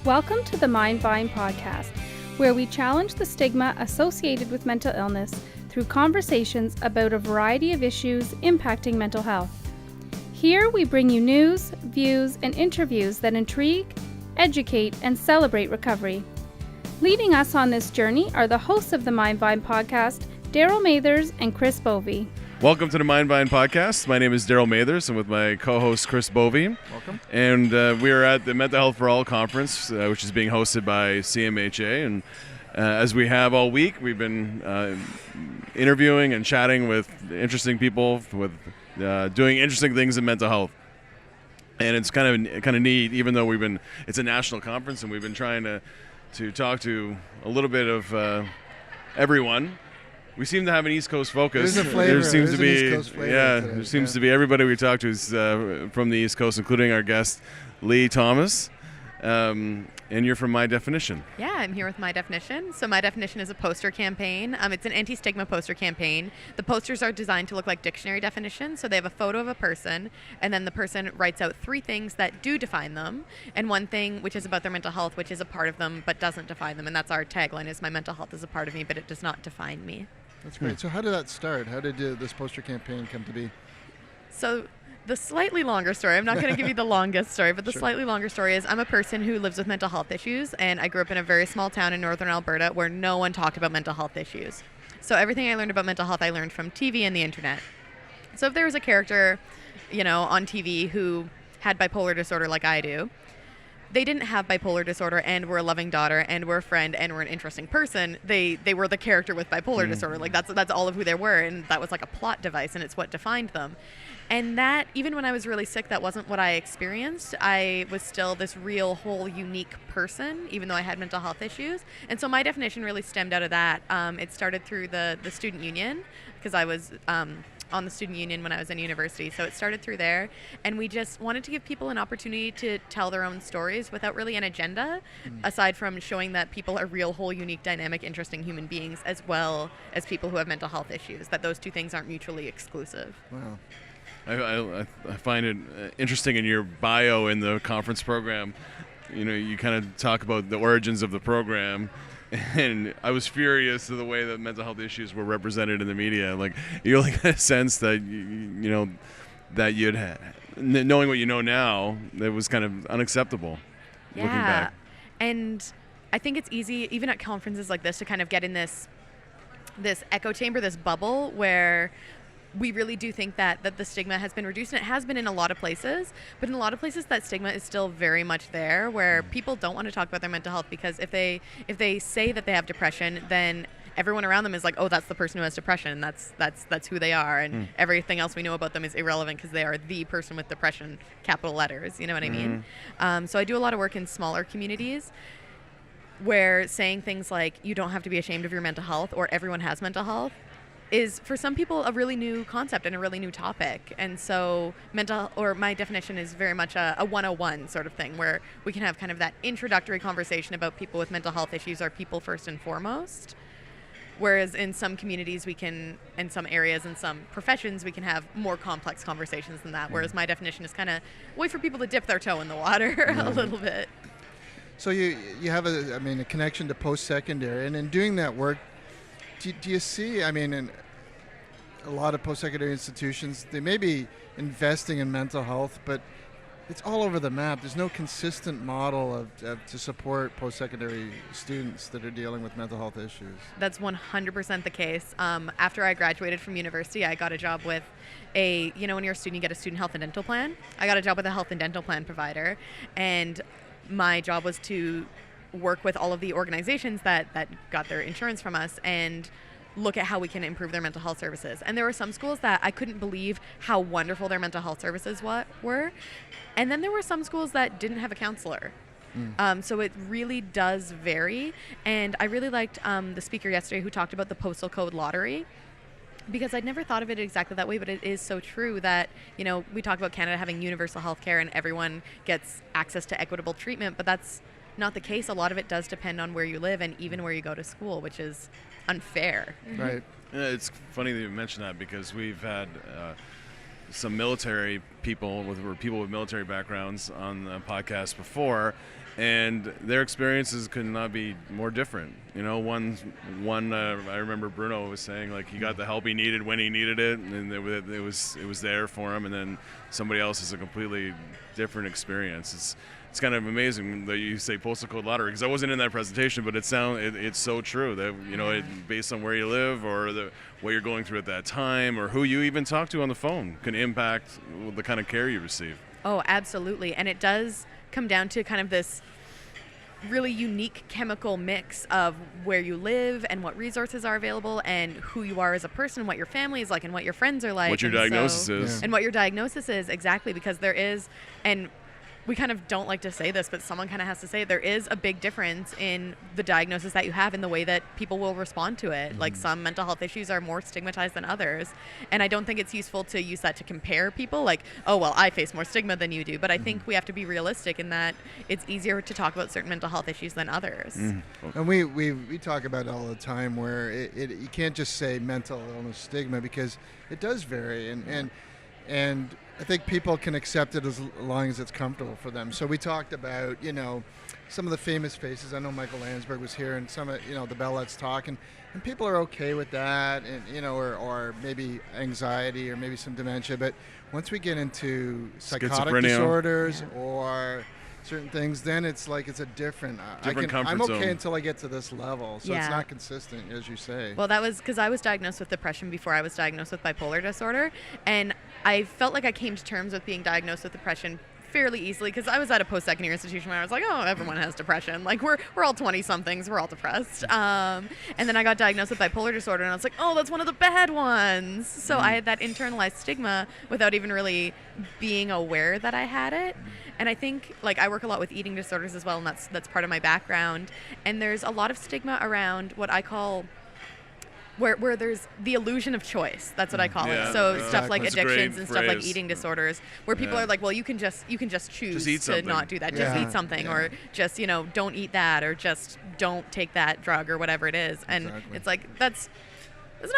Welcome to the Mind Vine podcast, where we challenge the stigma associated with mental illness through conversations about a variety of issues impacting mental health. Here we bring you news, views, and interviews that intrigue, educate, and celebrate recovery. Leading us on this journey are the hosts of the Mind Vine podcast, Darryl Mathers and Chris Bovie. Welcome to the Mind Vine podcast. My name is Darryl Mathers. I'm with my co-host Chris Bovie. Welcome. And we are at the Mental Health for All conference, which is being hosted by CMHA. And as we have all week, we've been interviewing and chatting with interesting people with doing interesting things in mental health. And it's kind of neat, even though it's a national conference, and we've been trying to talk to a little bit of everyone. We seem to have an East Coast focus. There's a flavor. There seems to be, East Coast flavor today. There seems to be everybody we talk to is from the East Coast, including our guest, LeeThomas. And you're from My Definition. Yeah, I'm here with My Definition. So My Definition is a poster campaign. It's an anti-stigma poster campaign. The posters are designed to look like dictionary definitions. So they have a photo of a person, and then the person writes out 3 things that do define them, and 1 thing which is about their mental health, which is a part of them but doesn't define them. And that's our tagline: is my mental health is a part of me, but it does not define me. That's great. So how did that start? How did this poster campaign come to be? So the slightly longer story, I'm not going to give you the longest story, but the Sure. slightly longer story is I'm a person who lives with mental health issues, and I grew up in a very small town in northern Alberta where no one talked about mental health issues. So everything I learned about mental health, I learned from TV and the internet. So if there was a character, on TV who had bipolar disorder like I do, they didn't have bipolar disorder and were a loving daughter and were a friend and were an interesting person. They were the character with bipolar disorder. Like that's all of who they were, and that was like a plot device, and it's what defined them. And that, even when I was really sick, that wasn't what I experienced. I was still this real, whole, unique person, even though I had mental health issues. And so My Definition really stemmed out of that. It started through the student union, because I was on the student union when I was in university. So it started through there, and we just wanted to give people an opportunity to tell their own stories without really an agenda, aside from showing that people are real, whole, unique, dynamic, interesting human beings, as well as people who have mental health issues, that those 2 things aren't mutually exclusive. Wow. I find it interesting in your bio in the conference program. You kind of talk about the origins of the program, and I was furious at the way that mental health issues were represented in the media. Like, you really got a sense that that you'd knowing what you know now, that was kind of unacceptable. Looking back. And I think it's easy, even at conferences like this, to kind of get in this echo chamber, this bubble where we really do think that the stigma has been reduced, and it has been in a lot of places, but in a lot of places that stigma is still very much there, where people don't want to talk about their mental health, because if they say that they have depression, then everyone around them is like, oh, that's the person who has depression, that's who they are, and everything else we know about them is irrelevant because they are the person with depression, capital letters, you know what I mean? So I do a lot of work in smaller communities where saying things like, you don't have to be ashamed of your mental health, or everyone has mental health, is for some people a really new concept and a really new topic. And so My Definition is very much a 101 sort of thing, where we can have kind of that introductory conversation about people with mental health issues are people first and foremost. Whereas in some communities in some areas, in some professions, we can have more complex conversations than that. Whereas My Definition is kind of a way for people to dip their toe in the water a little bit. So you have a connection to post-secondary, and in doing that work, do you see, in a lot of post-secondary institutions, they may be investing in mental health, but it's all over the map. There's no consistent model to support post-secondary students that are dealing with mental health issues. That's 100% the case. After I graduated from university, I got a job with when you're a student, you get a student health and dental plan. I got a job with a health and dental plan provider, and my job was to work with all of the organizations that got their insurance from us and look at how we can improve their mental health services. And there were some schools that I couldn't believe how wonderful their mental health services were. And then there were some schools that didn't have a counselor. So it really does vary. And I really liked the speaker yesterday who talked about the postal code lottery, because I'd never thought of it exactly that way, but it is so true that, we talk about Canada having universal health care and everyone gets access to equitable treatment, but that's not the case. A lot of it does depend on where you live and even where you go to school, which is unfair. Right. Yeah, it's funny that you mention that, because we've had some military people with military backgrounds on the podcast before, and their experiences could not be more different. You know, one I remember Bruno was saying, like, he got the help he needed when he needed it, and it was there for him. And then somebody else is a completely different experience. It's kind of amazing that you say postal code lottery, because I wasn't in that presentation, but it's so true that, you know, based on where you live or what you're going through at that time or who you even talk to on the phone can impact the kind of care you receive. Oh, absolutely. And it does come down to kind of this really unique chemical mix of where you live and what resources are available and who you are as a person, what your family is like and what your friends are like. What your diagnosis is. And what your diagnosis is, exactly, because there is, and we kind of don't like to say this, but someone kind of has to say it, there is a big difference in the diagnosis that you have and the way that people will respond to it. Like, some mental health issues are more stigmatized than others. And I don't think it's useful to use that to compare people, like, oh, well, I face more stigma than you do. But I think we have to be realistic in that it's easier to talk about certain mental health issues than others. And we talk about it all the time, where you can't just say mental illness stigma, because it does vary. And I think people can accept it as long as it's comfortable for them. So we talked about, you know, some of the famous faces. I know Michael Landsberg was here, and some of, you know, the Bell Let's Talk, and people are okay with that, and, you know, or maybe anxiety or maybe some dementia. But once we get into psychotic disorders or certain things, then it's like it's a different comfort I'm okay zone until I get to this level. So it's not consistent, as you say. Well, that was because I was diagnosed with depression before I was diagnosed with bipolar disorder, and I felt like I came to terms with being diagnosed with depression fairly easily, because I was at a post-secondary institution where I was like, oh, everyone has depression. Like, we're all 20-somethings, we're all depressed. And then I got diagnosed with bipolar disorder, and I was like, oh, that's one of the bad ones. So I had that internalized stigma without even really being aware that I had it. And I think, like, I work a lot with eating disorders as well, and that's part of my background. And there's a lot of stigma around what I call where there's the illusion of choice. That's what I call it. So stuff like addictions and stuff like eating disorders, where people are like, well, you can just choose to not do that. Just eat something, or just, you know, don't eat that, or just don't take that drug, or whatever it is. And it's like, that's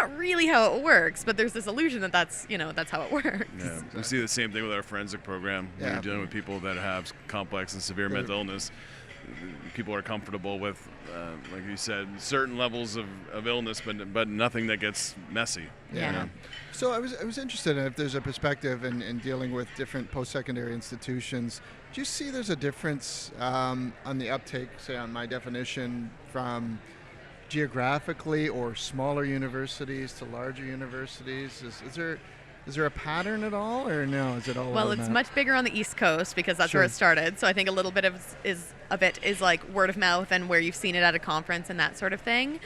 not really how it works, but there's this illusion that that's how it works. Yeah. We see the same thing with our forensic program. When you're dealing with people that have complex and severe mental illness, people are comfortable with, like you said, certain levels of illness, but nothing that gets messy. Yeah. You know? So I was interested in if there's a perspective in dealing with different post-secondary institutions. Do you see there's a difference on the uptake, say on my definition, from geographically or smaller universities to larger universities? Is there a pattern at all, or no? Is it all? Well, it's much bigger on the East Coast, because that's where it started. So I think a little bit of it is like word of mouth and where you've seen it at a conference and that sort of thing.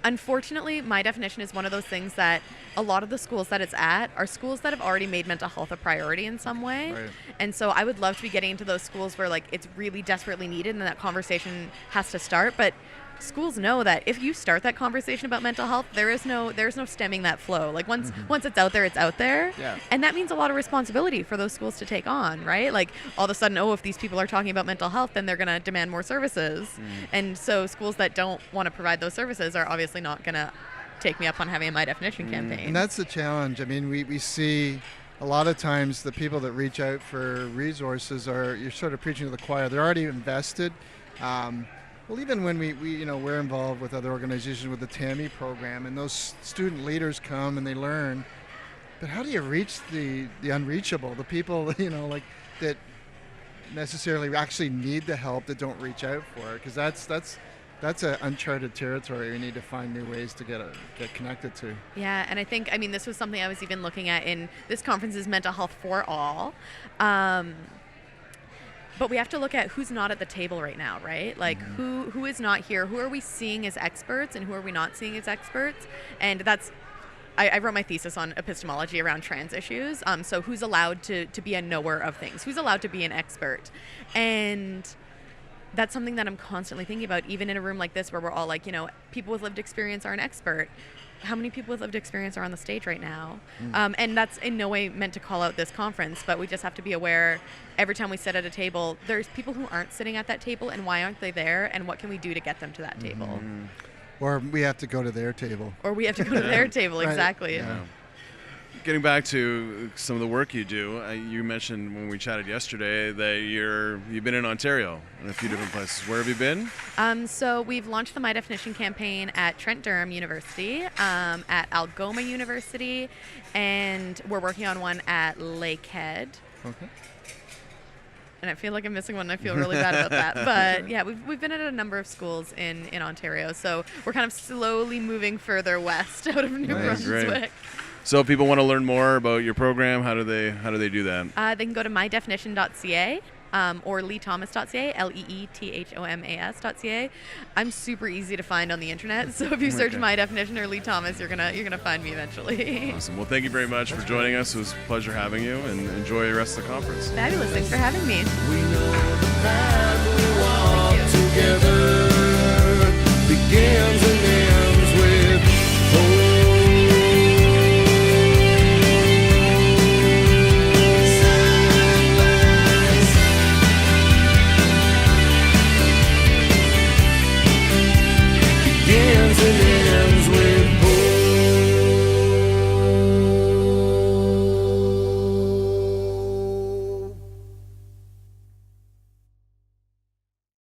Unfortunately, my definition is one of those things that a lot of the schools that it's at are schools that have already made mental health a priority in some way. Right. And so I would love to be getting into those schools where, like, it's really desperately needed and that conversation has to start. But schools know that if you start that conversation about mental health, there's no stemming that flow. Like, once it's out there, it's out there. Yeah. And that means a lot of responsibility for those schools to take on, right? Like, all of a sudden, if these people are talking about mental health, then they're going to demand more services. And so schools that don't want to provide those services are obviously not going to take me up on having a My Definition campaign. And that's the challenge. I mean, we see a lot of times the people that reach out for resources you're sort of preaching to the choir. They're already invested. Well, even when we're involved with other organizations with the TAMI program, and those student leaders come and they learn, but how do you reach the unreachable, the people, like that necessarily actually need the help that don't reach out for it? Because that's an uncharted territory. We need to find new ways to get connected to. Yeah, and I think, this was something I was even looking at in this conference's Mental Health for All. But we have to look at who's not at the table right now, right? Like, who is not here? Who are we seeing as experts, and who are we not seeing as experts? And that's, I wrote my thesis on epistemology around trans issues. So who's allowed to be a knower of things? Who's allowed to be an expert? And that's something that I'm constantly thinking about, even in a room like this where we're all like, people with lived experience are an expert. How many people with lived experience are on the stage right now? And that's in no way meant to call out this conference, but we just have to be aware every time we sit at a table, there's people who aren't sitting at that table, and why aren't they there, and what can we do to get them to that table? Or we have to go to their table. Or we have to go to their table, exactly. Yeah. getting back to some of the work you do, you mentioned when we chatted yesterday that you've been in Ontario in a few different places. Where have you been? So we've launched the My Definition campaign at Trent Durham University, at Algoma University, and we're working on one at Lakehead. Okay. And I feel like I'm missing one, and I feel really bad about that. But yeah, we've been at a number of schools in Ontario, so we're kind of slowly moving further west out of New Brunswick. Great. So if people want to learn more about your program, how do they do that? They can go to mydefinition.ca or LeeThomas.ca, LeeThomas.ca. I'm super easy to find on the internet, so if you search My Definition or Lee Thomas, you're gonna find me eventually. Awesome. Well, thank you very much for joining us. It was a pleasure having you, and enjoy the rest of the conference. Fabulous. Thanks for having me. We know the path we walk together begins